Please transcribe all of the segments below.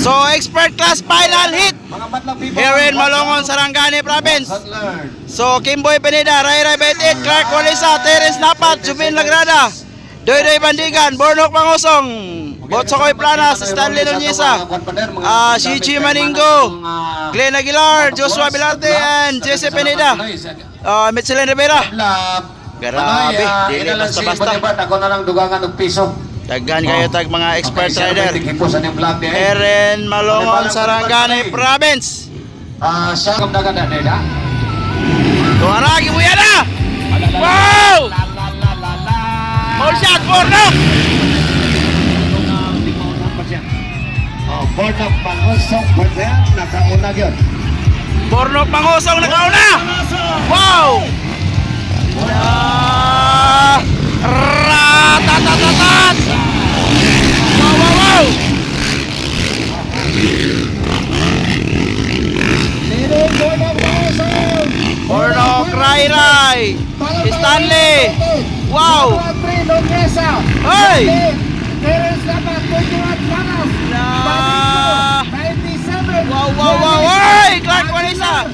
So, expert class final hit here in Malongon, Sarangani Province. So, Kimboy Pineda, Ray Betit, Clark Walisa, Terence Napat, Jubin Lagrada, Doydoy Bandigan, Bornok Mangusong, Botsokoy Planas, Stanley Nunisa, CG Maningo, Glenn Aguilar, Joshua Bilarte, and Jesse Pineda, Mitchell Rivera. Grabe, dili basta-basta. Ako na lang dugangan og piso. Daghan kayo tag mga expert rider. Eren Malongon, Sarangani Province. Siya kung dagan na nila. Tuwaragi mo yan ah! Wow! All shot, Bornok! Bornok Mangusong, Bornok, nakauna yun. Bornok Mangusong nakauna! Wow! Ratatatat! Wow, wow, wow! Bornok, Ray, Stanley! Wow! Hey! Wow, wow, wow! Hey! Clark Walisa!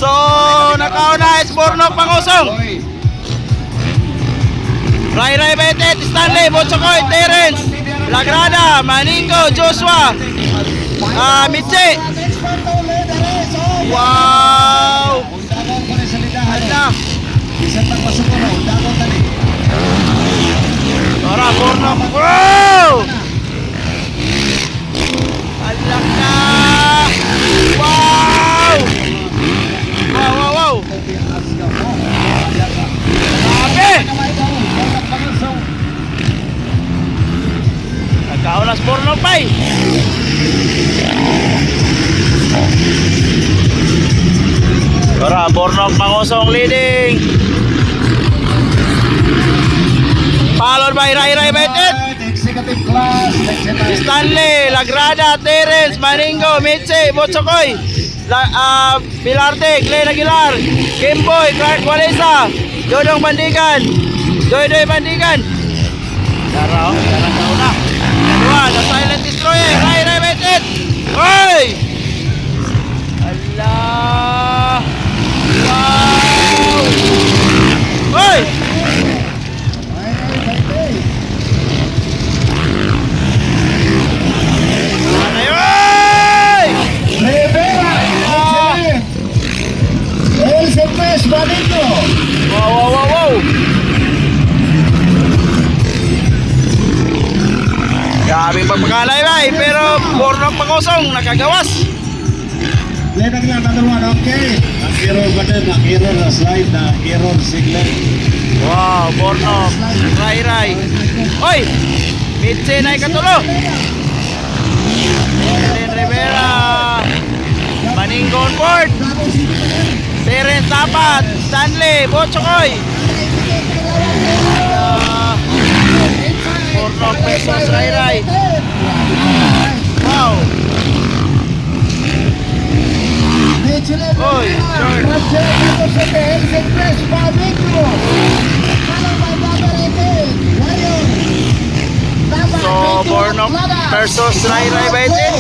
So, nakauna is Bornok Mangusong. Ray Betet, Stanley, Botsokoy, Terence, Lagrada, Maningo, Joshua, Mitche. Wow! Ala! Tara, Bornok. Wow! Alak na! Wow! Wow, wow, wow! Grabe! Nagkaulas Bornok pa eh! Tara, Bornok Mangusong leading! Followed by Ray Betet! Executive class, Stanley, Lagrada, Terence, Maningo, Mitche, Botsokoy, Bilarte, Glenn Aguilar, Kimboy, Clark Walisa, Dodong Bandigan, Doydoy Bandigan. Darao, darang kauna. Dua, the Silent Destroyer, Ray Betet. Hoy! Allah! Wow! Hoy! Wow, wow, wow, wow. Grabe pagpakalay ba eh, pero Bornok Mangusong nakagawas. Glenn Aguilar, number 1, okay. Ang error button, ang error na slide na error signal. Wow, Bornok, Ray. Oy, Mitche na ikatulo. Glenn Rivera, Maningo on board. Terence Napat, Stanley, Botsokoy. Bornok versus Ray. Wow. Oy, short. So, Bornok versus Ray Betet.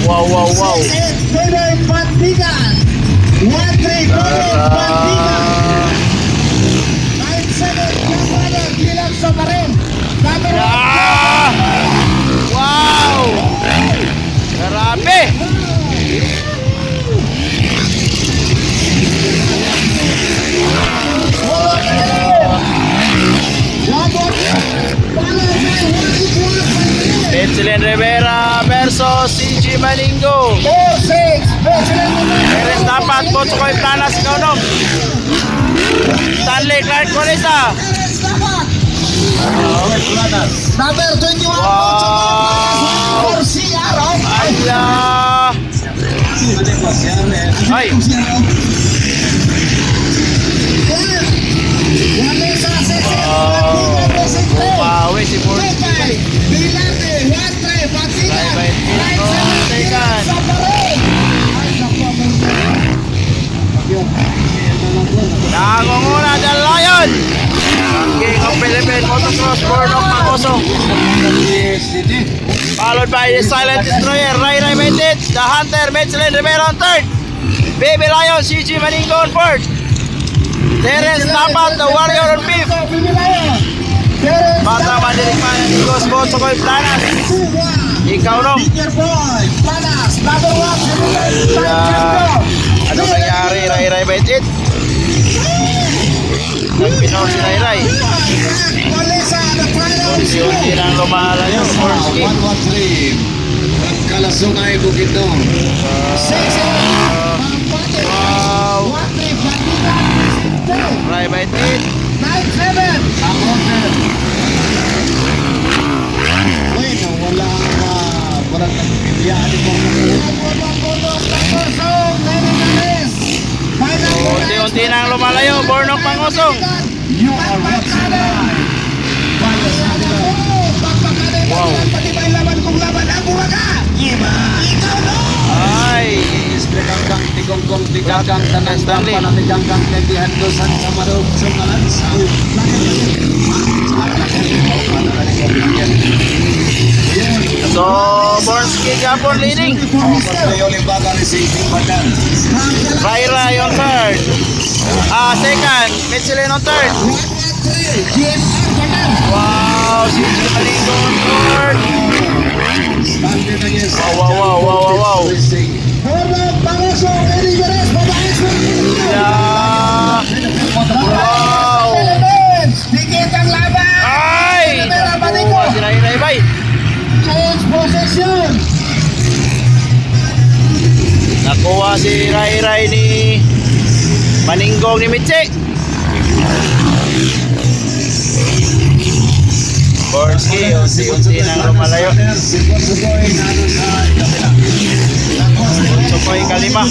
Wow, wow, wow. Wow! Grabe! Mitchell Rivera versus CG Maningo. Terence Napat, Botsokoy Planas, Kaunom. Stanley, Clark Walisa. Number 21, Wow! Ala! Ay! Umawi si Bornok. Nangunguna dyan Philippine Motocross Bornok Mangosong. Followed by the Silent Destroyer, Ray Ray Vintage, the Hunter, Michelin Rivera on third. Baby Lion, CG Maningo on fourth. Terence Napat, the Warrior on fifth. Bata Mandirik Man, Igos Bosokoy Planas. Ikaw Nom. Ano nangyari, Ray Ray Vintage? Nagpinaw si Ray Ray. Unti-unti nang lumala yun, Forsky. Kalasungay Bukidnon. Wow. Ray Vintage. Wala parang nagpilihan ito. Unti-unti nang lumalayo, Bornok Mangosong. You are watching live. Wow. Ay. Tigong-tigong tanang Stanley. pananiganggang kaibihan ko sa kamarog sumalan sa So, Bornsky Japon leading. Ray Ray on third. Second, Michelin on third. Wow, si Malingo on third. Wow. Yeah. Wow. Ay! Nakuha si Ray Ray Bay. Nakuha si Ray Ray ni Maninggong ni Mitche. Bornsky, unti-unti nang lumalayo. Sukoy kalima.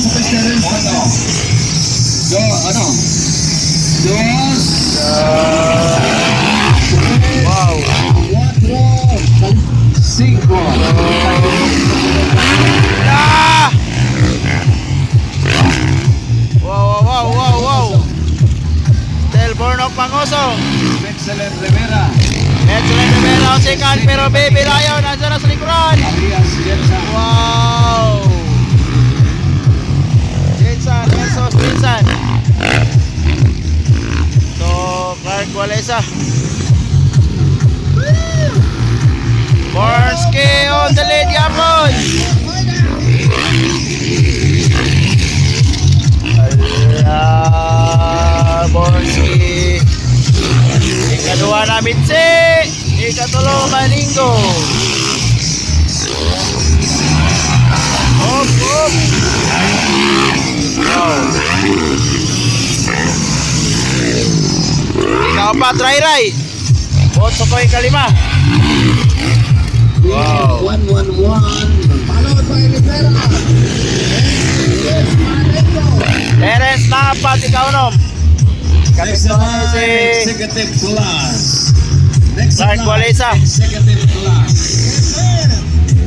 Wow. Ah! Wow. Del Bornok Mangosong. Excellent Rivera. Excellent Rivera on second, pero Baby Lion nandiyan na sa likuran. Alias Jensa. Wow. Jensan versus Jensan. So, Clark Walesa. Bornsky on the lead, Yapon. Bornsky. Ikadua na Mitse. Ikatulo Maningo. Op. Wow. Ikapat, Ray Ray. Botso ko kalima. Wow. 1-1-1. Followed by Rivera. Terence Napat, ikaw Nom. Next naman, Executive Class. Next Clark naman, Walesa. Executive Class.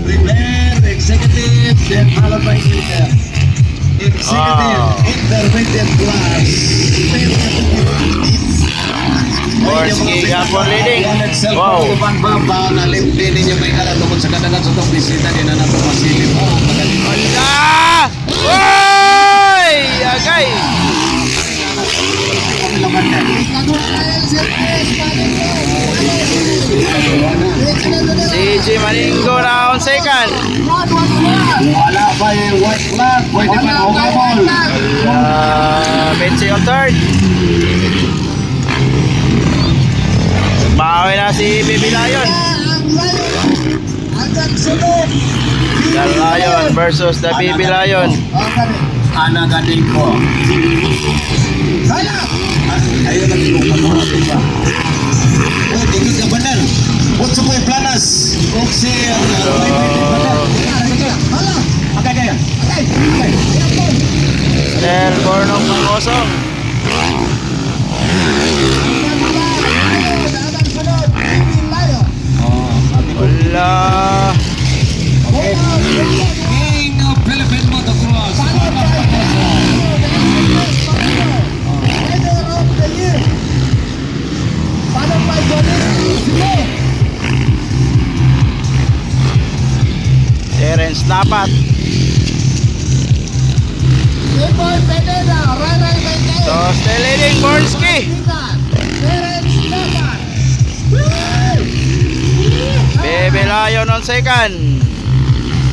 Prepare, Executive, then followed by Inter. Executive, Intermediate Class. Bornsky, Japon leading. Wow. Wow. Baba na limpi ninyo may kalatungkod sa kadagat sa itong bisita din na nato masilip mo. Ah! Oy! Agay! CG Maningo na on second. Wala pa yung white flag. Pwede pa humabol. Mitzi on third. Bawi na si Baby Lion. The Lion versus the Baby Lion. Ana galing ko. Ayun ang lupa ko. Oh, tingin ka banal. What's up, Planas? Oksi ang Agay. Del Bornok Mangosong. Wala. King of Philippine Motocross. Followed by Johnny Terence Napat. Kimboy Pineda, Ray-Ray 28. So, still leading Borski. Terence Napat. Baby Lion on second.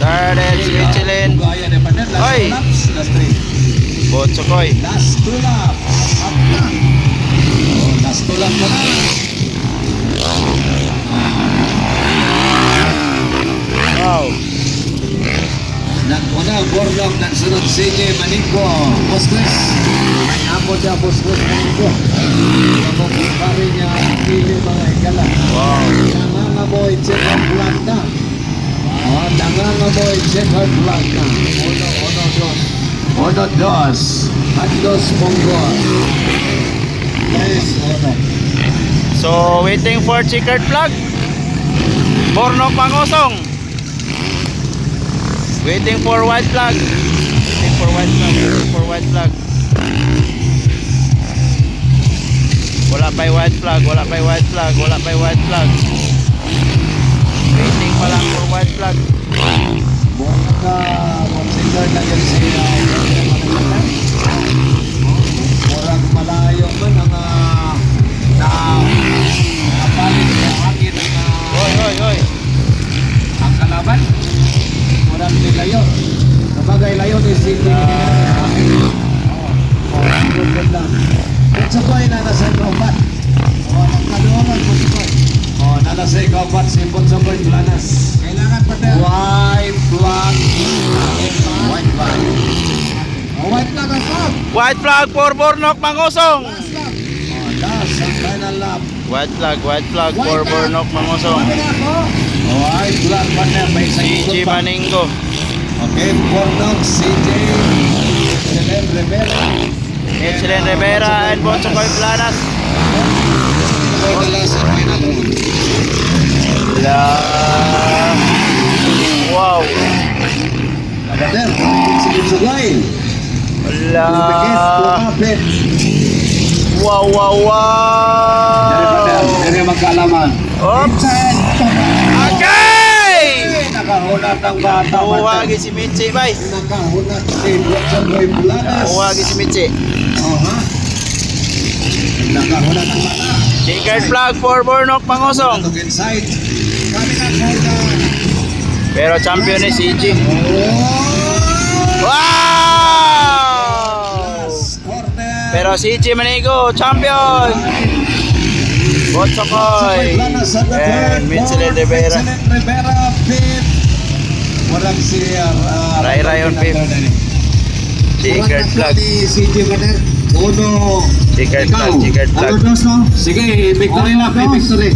Third is Michelin. Gaya ni partner. Last Oy. 2 laps. Last 3. Botsokoy. Last 2 laps. Up na. Oh, last 2 laps na na. Wow. Naguna ang Bornok, nagsunod CJ Manico. Bosques. May amo niya Bosques Manico. Kapag pari niya ang pili mga igala. Wow. Nangangamoy Checkered Flag na. Nangangamoy Checkered Flag na. Uno, dos. Andos Ponggol. Yes, uno. So, waiting for checkered flag. Bornok Pangosong. Waiting for white flag. Waiting for white flag. Waiting for white flag. Wala pa yung white flag. Wala pa yung white flag. Wala pa yung white flag. Waiting pa lang for white flag. Bornok ka, consider na yan siya. Orang malayo man ang napalit sa akin Hoy, hoy, hoy. ang kalaban. Orang nilayo. Sabagay layo ni City. Good lang. Butsokoy na nasa kaupat. Nagkaluangan Butsokoy. Nasa kaupat si Butsokoy Planas. Kailangan pa tayo. White flag. White flag. White flag ang top. White flag for Bornok Pangosong. Last lap. Last ang final lap. White flag for Bornok Pangosong. Sabi na ako. White flag pa na may isang ikot CJ pa. Maninggo. Okay, Bornok, CJ, Selen Rivera. Michelin Rivera and Botsokoy Planas. Last and final round. Wow. Kabater, si Butsokoy. Wala. Lumapit. Wow, wow, wow. Dari magkaalaman. Oops. Okay. Nakahunat ang bata. Huwagi si Michi, bay. Nakahunat si Butsokoy Planas. Huwagi si Michi. Aha. Nakahunat ang bata. Checkered flag for Bornok Pangosong. Tug inside. Sabi na ako. Pero champion ni CG. Oh! Wow! Corner. Pero CG Manigo, champion! Botsokoy and Michelin Rivera. Michelin Rivera, fifth. Walang si Ray-Ray on fifth. Checkered flag. Ni CJ Bader. Uno. Checkered flag, Ikaw. checkered flag. Ano dos no? Sige, victory lap, victory.